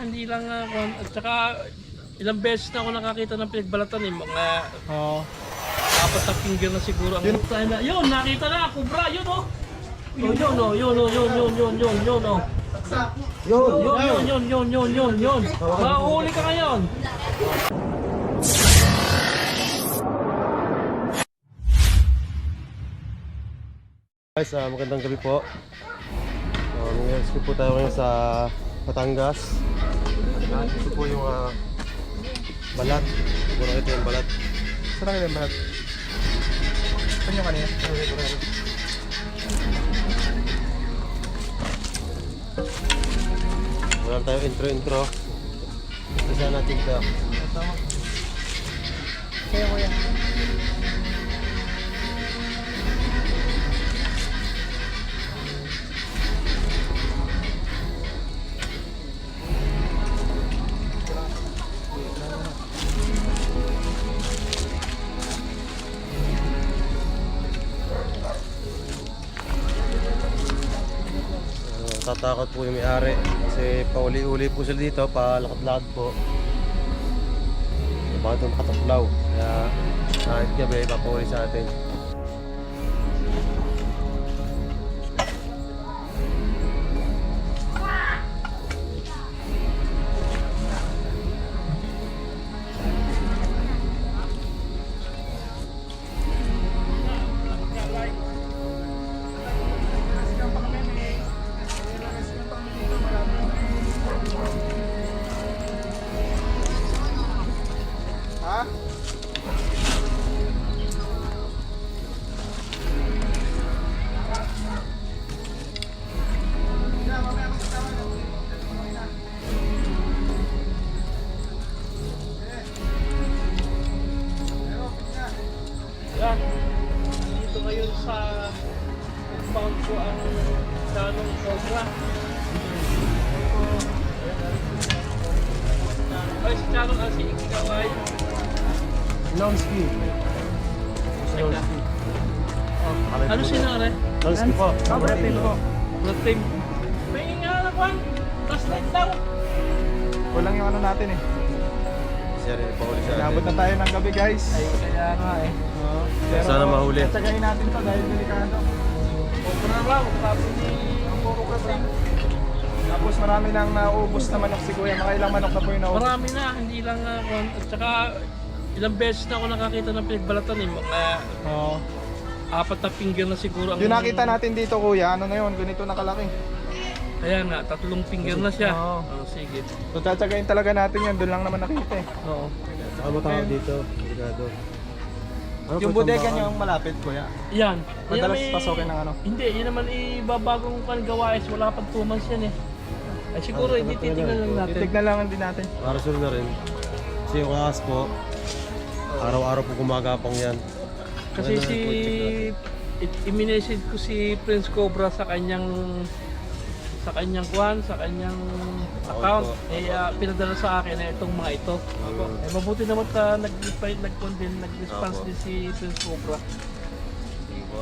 hindi lang ako. At saka ilang beses na ako nakakita ng pinagbalatan eh. Mga apat na finger na siguro ang yun, nakita na, kubra, yun oh. Yun oh, yun. Yun. Mahuli ka ngayon. Guys, magandang gabi po. Nag-rescue po tayo ngayon sa Batangas. Ito po yung balat. Siguro ito yung balat. Saan ang yung balat? Saan yung kanina? Wala tayo intro. Isa natin ito. Kaya ko yan. Tatakot po yung may-ari kasi pauli-uli po sila dito, palakad-lakad po. Baka ito makataklaw, kaya kahit gabi papauli sa atin. Yan. Dito ngayon sa compound ko ang Chanong Cobra. Ay, si Chanong si ikaw ay Lonsky. ano sinare? Lonsky po. Kabratin po. Rotim. May nga na kwan. Last night daw. Kulang yung ano natin eh. Siya rin pauli sa Inabot atin. na tayo ng gabi guys. Ay, kaya nga eh. Pero Sana mahuli. Tsagayin natin to dahil delikado. Cobra raw. Tapos ni Puro Rotim. Tapos marami nang naubos na manok si Kuya. Mga ilang manok na po yung naubos. Marami na. Hindi lang kwan. At saka ilang beses na ako nakakita ng pinagbalatan eh. Mga apat na finger na siguro ang Yung nakita natin dito Kuya, ano na yun? Ganito na kalaki. Kaya nga, 3 finger na siya. Oo. Sige. So tsatsagayin talaga natin yan. Doon lang naman nakita eh. Oo. Saka matawag dito. Delikado. Ano Yung po bodega tambakan? niyo ang malapit Kuya. Yan. Madalas Yan pasokin ng ano? Hindi, yun naman ibabagong gawa is wala pang 2 months yan eh. Ay siguro Ah, hindi talaga titingnan lang natin. Titignan lang din natin. Para sure na rin. Kasi yung kakas po, araw-araw po gumagapang yan. Kasi Ano, si i-message ko si Prince Cobra sa kanyang account. po. Pinadala sa akin na itong mga ito. Eh mabuti naman nag-response Opo. din si Prince Cobra.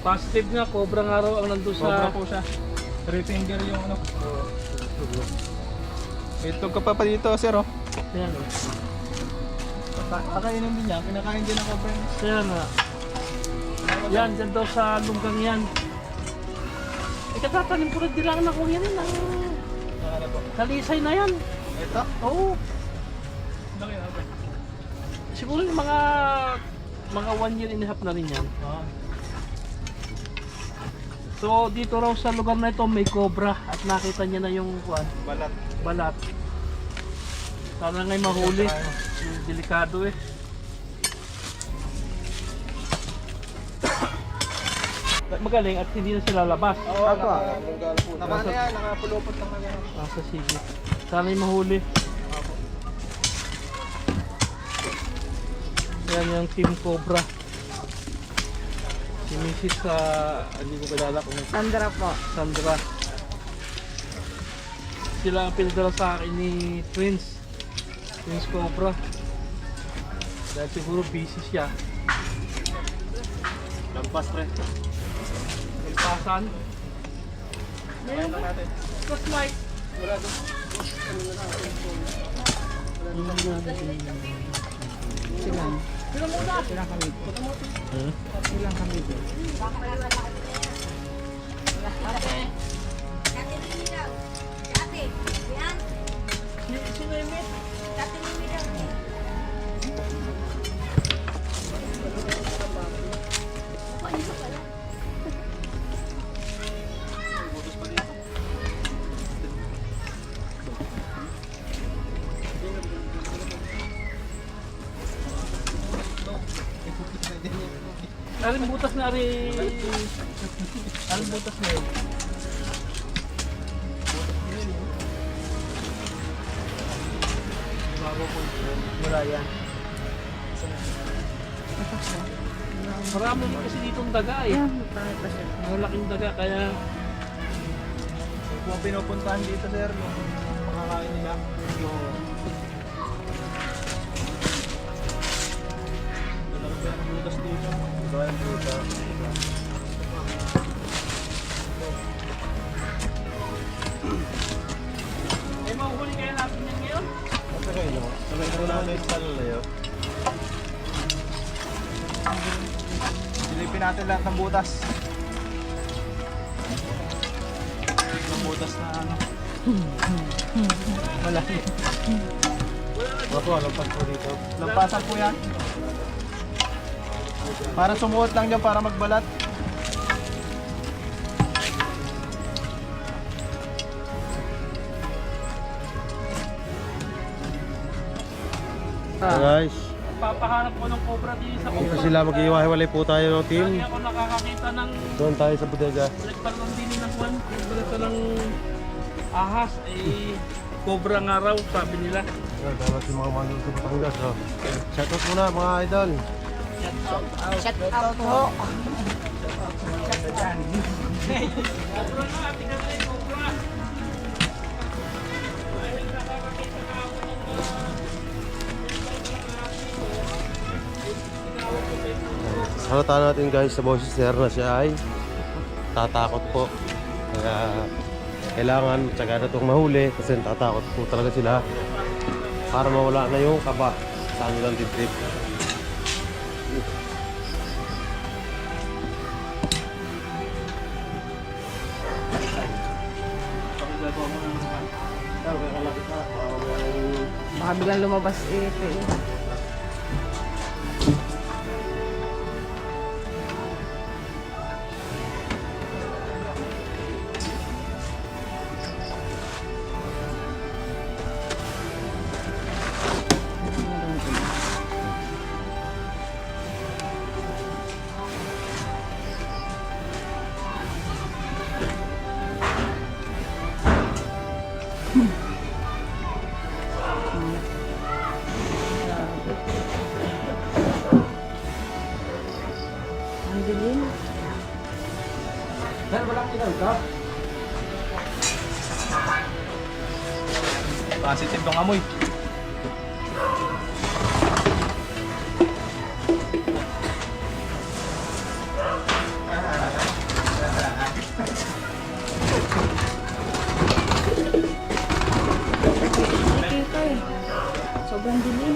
Positive nga, Cobra nga raw ang nandun Sobra sa... po siya. 3 finger yung ano. Itog ka pa dito sir oh. Yan eh. Pakainin din niya. Kinakain din ako friend. Kaya nga. Yan, dyan daw sa lunggang yan. Katatanim ko rin dilangan ako yan eh. Ano po? Kalisay na yan. Ito? Oo. Bakit ako? Siguro yung mga 1 year and a half na rin yan. So dito raw sa lugar na ito may cobra at nakita niya na yung balat. Sana nga'y mahuli. Delikado eh. Magaling at hindi na sila labas. Oo, nakano yan, nakapulupot lang na yan. Nasa sige. Sana'y mahuli. Yan yung Team Cobra. Si Mrs. hindi ko kilala kung Sandra po. Sandra. Sila ang pinadala sa akin ni Prince Cobra. Dahil siguro busy siya. Lampas pre. Ilpasan. Ayan lang natin. Just like Wala doon. Silang. Silang kami. Silang kami. Sino yung mate? Aring butas na rin. Aring butas na yun. Wala yan. Marami din kasi ditong daga eh. Malaking daga kaya Kung pinupuntahan dito sir, yung makakain nila. Dalawa pa yung butas dito. Dalawa yung butas. eh mahuhuli kaya natin yan ngayon. Sakay no? Sakay ko namin sa lalayo. Silipin natin lahat ng butas. Ng butas na ano. Wala. Ako, lampas po dito. Lampasan po yan. Para sumuot lang dyan para magbalat. So guys, Papahanap ko ng cobra din sa dito cobra. sila mag-iwahiwalay po tayo ng team. Lagi ako nakakakita ng Doon tayo sa bodega. nagpalong din ng kwan. Ito ng ahas eh cobra nga raw sabi nila. Yan, dapat yung mga mandol sa Batangas. Oh. Shoutout muna mga idol. Shout out po. Cobra nga, tingnan na yung cobra. Ay, nakakakita na ako ng Salutan natin guys sa boses sir na siya ay tatakot po. Kaya kailangan tsaga na itong mahuli kasi tatakot po talaga sila para mawala na yung kaba sa kanilang dibdib. Baka biglang lumabas ito eh. Ang dilim. Positive ng amoy. Nakikita eh. Sobrang dilim.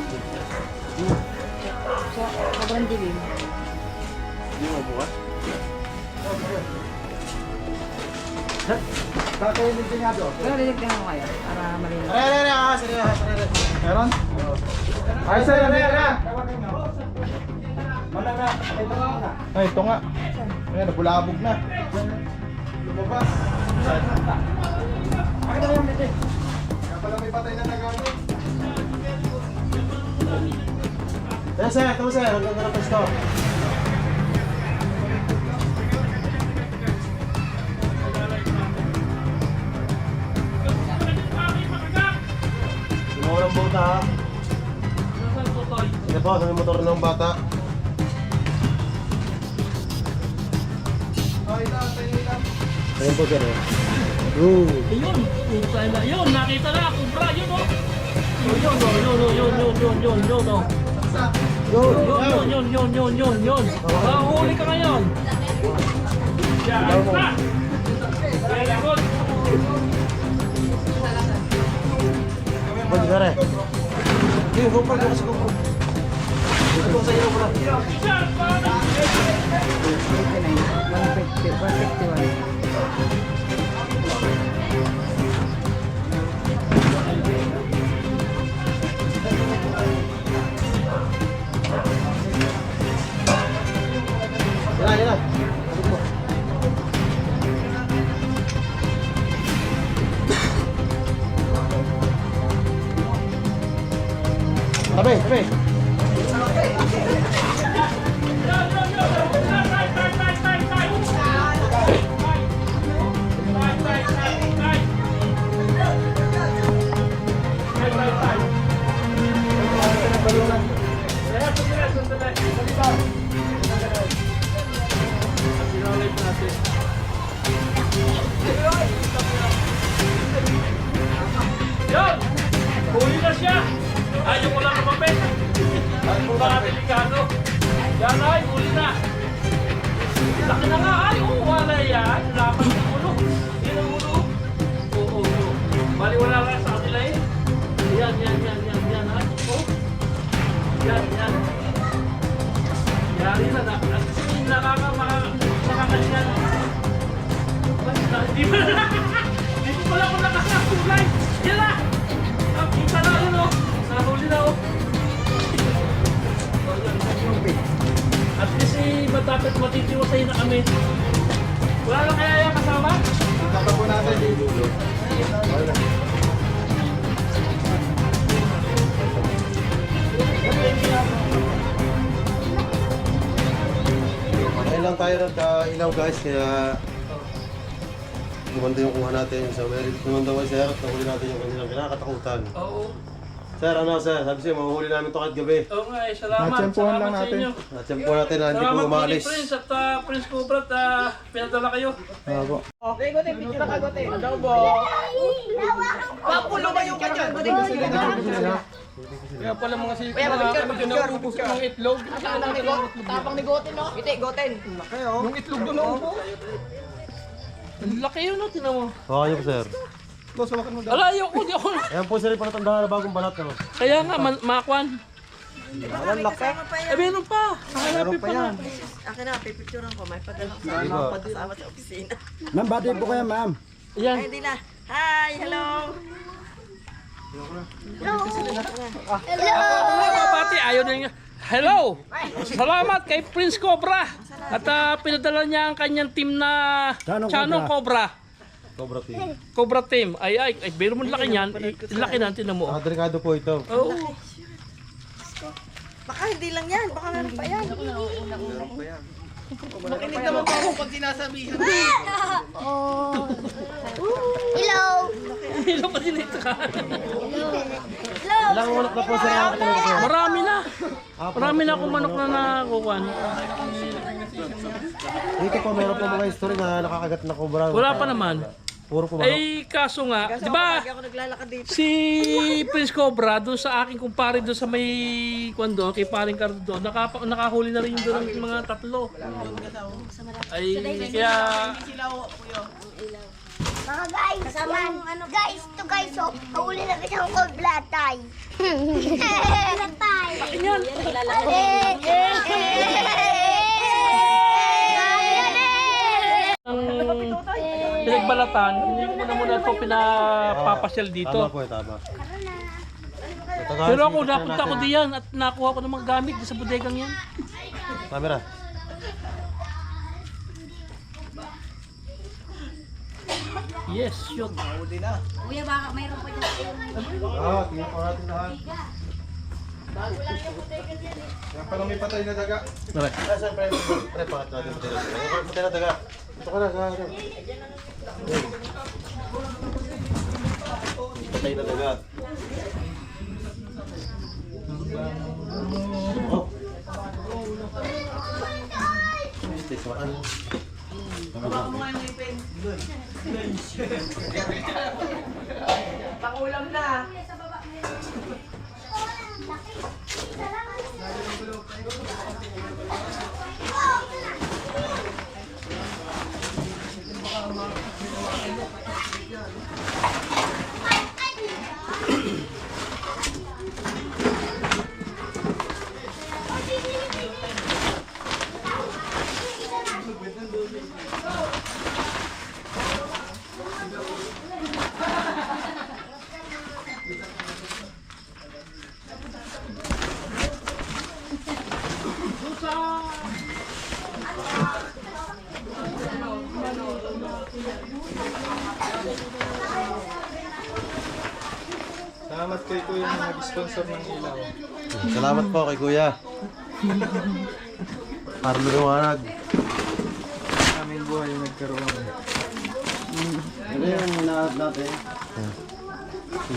Sobrang dilim. Hindi mo bukas? Pero liligtan ko kayo para malinis. Meron? Ay, sir, ano yan? Ay, ito nga. Ayan, nabulabog na. Lumabas. Kaya pala may patay na nagamit. Yes sir, ito sir, ang ganda ng pesto. Sino ng bata ha? Nasaan to, Toy? Ito po, sa may motor ng bata. Ay, lang, tayo lang. Ayan po sir. Ooh. Ayun, puta na. Yun, nakita na, cobra, yun oh. Yun oh. Yun. Huli ka ngayon. Yan, ayos na. Very good. Pwede sir eh. Yung GoPro ko kasi GoPro. Ito sa iyo pala. 151. Yan na. Tabi, tabi. Yan! Huli na siya! Ayaw ko lang lumapit. Baka delikado. Yan ay, huli na. Laki na nga ay, wala yan. Lapan ng ulo. Yan ang ulo. Oo. Bali wala ka sa kanila eh. Yan ay. Oh. Yan. Yari na. Nakakalingan. Di ba na? Di ko pala kung nakakakulay. Yan na! Kita na yun oh. Nahuli na oh. At least matapit matitiwasay na kami. Wala na kaya yung kasama? Tapa po natin dito. Ngayon lang tayo nagka-ilaw guys, kaya gumanda yung kuha natin. So, may gumanda ko sir at nahuli natin yung kanilang kinakatakutan. Oo. Sir, ano sir? Sabi siya, mahuhuli namin ito kahit gabi. Oo nga eh. Salamat. Natsyempohan lang Salamat sa natin. inyo. Natsyempo natin na hindi po Salamat umalis. Prince at Prince Cobra at pinadala kayo. Opo. Papulo ba yung kanya? Kaya pala mga siko Kaya na picture, ano dyan picture. naubos ng itlog. Tapang ni Goten, no? Ite, Goten. Yung itlog doon naubo. Ang laki yun oh. Tinan mo. Hawakan niyo po sir. Dos, hawakan mo daw. Ala, ayoko. Di ako. Ayan po sir, panatandaan na bagong balat. No? Kaya nga, makwan. Walang laki. Eh, meron pa. Hanapin pa nga. Akin na, pipicturean ko. May padala ko Di ba? kasama sa opisina. Ma'am, bati po kayo, ma'am. Ayan. Ay, hindi na. Hi, hello. Pati, ayaw na niya. Hello! Salamat kay Prince Cobra. At pinadala niya ang kanyang team na Chanong Cobra. Cobra team. Cobra team. Ay, biro mo laki niyan. Laki na, tinan mo. Delikado po ito. Oo. Baka hindi lang yan. Baka meron pa yan. Makinig naman po ako pag sinasabihan. Hello! Hello pa din ito ka. Ilang ulat na po sir ang katanong ko. Marami na. Marami na akong manok na nakukuhan. Dito po meron po mga history na nakakagat na cobra. Wala pa naman. Puro po manok. Eh, kaso nga, di ba, Lagi ako naglalakad dito. si Prince Cobra, doon sa aking kumpare doon sa may kwando, kay paring Cardo doon, nakahuli na rin yung doon ng mga tatlo. Ay, kaya, Mga guys, yan. Guys, to guys, oh. Huli na kita ng cold blood tie. Blood tie. yan. Ang pinagbalatan, hindi ko muna ito pinapapasyal dito. Tama po eh, tama. Pero ako, napunta ko diyan at nakuha ko ng mga gamit sa bodegang yan. Camera. Yes, yun. Kuya, baka mayroon pa dyan. Tingnan po natin lahat. Yan pala may patay na daga. Tara. Sir, pre, pangat natin patay na daga. Patay na daga. Ito ka na, sa akin. Patay na daga. Oh. This one. Pangulam na. po yung nag-sponsor ng ilaw. Salamat po kay Kuya. Para lumiwanag. Aming buhay yung nagkaroon. Ano yung hinahanap natin?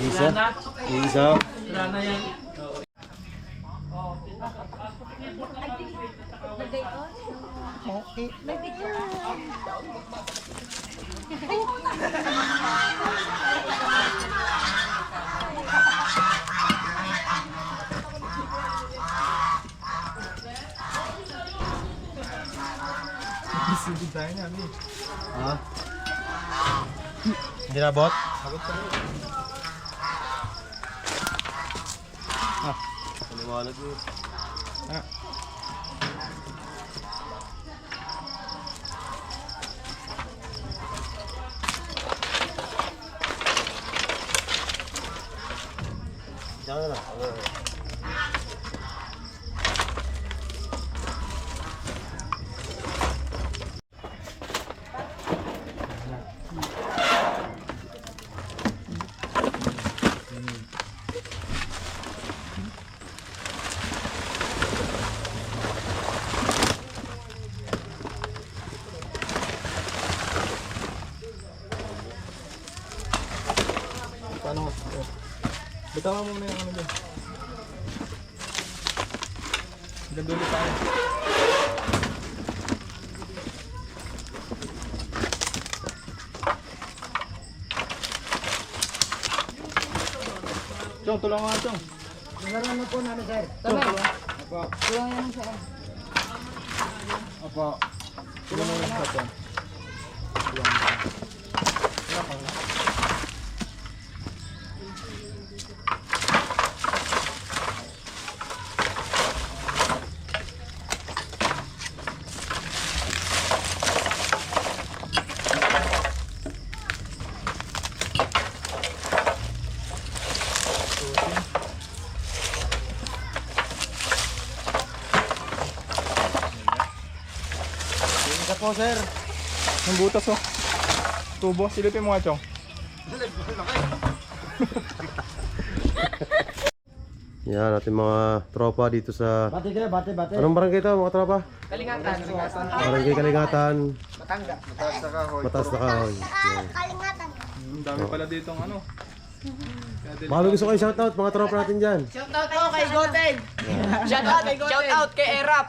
Isa? Wala na. Isa? Wala na yan. Sige tayo nga, Mi. Ha? Hindi nabot? Abot pa rin. Liwanag yun. Ah. Diyan ka na. Paano mo? Bitawan mo muna yung ano dyan. Gadulo tayo. Chong, tulungan nga, Chong. Nalaman mo po namin, sir. Tama. Apo. Tulungan yan, sir. Apo. Tulungan mo yung Chong. Isa po, sir. Ang butas, oh. Tubo. Silipin mo nga, Chong. Yan, ating mga tropa dito sa... Bate kayo, bate. Anong barangay ito, mga tropa? Kalingatan. Barangay Kalingatan, Matangga. Mataas na kahoy. Mataas na Kahoy. Yan. Kalingatan. Dami pala dito ang ano. Baka may gusto kayo shoutout, mga tropa natin dyan. Shoutout po kay Goten. Shoutout kay Goten. Shoutout kay Erap.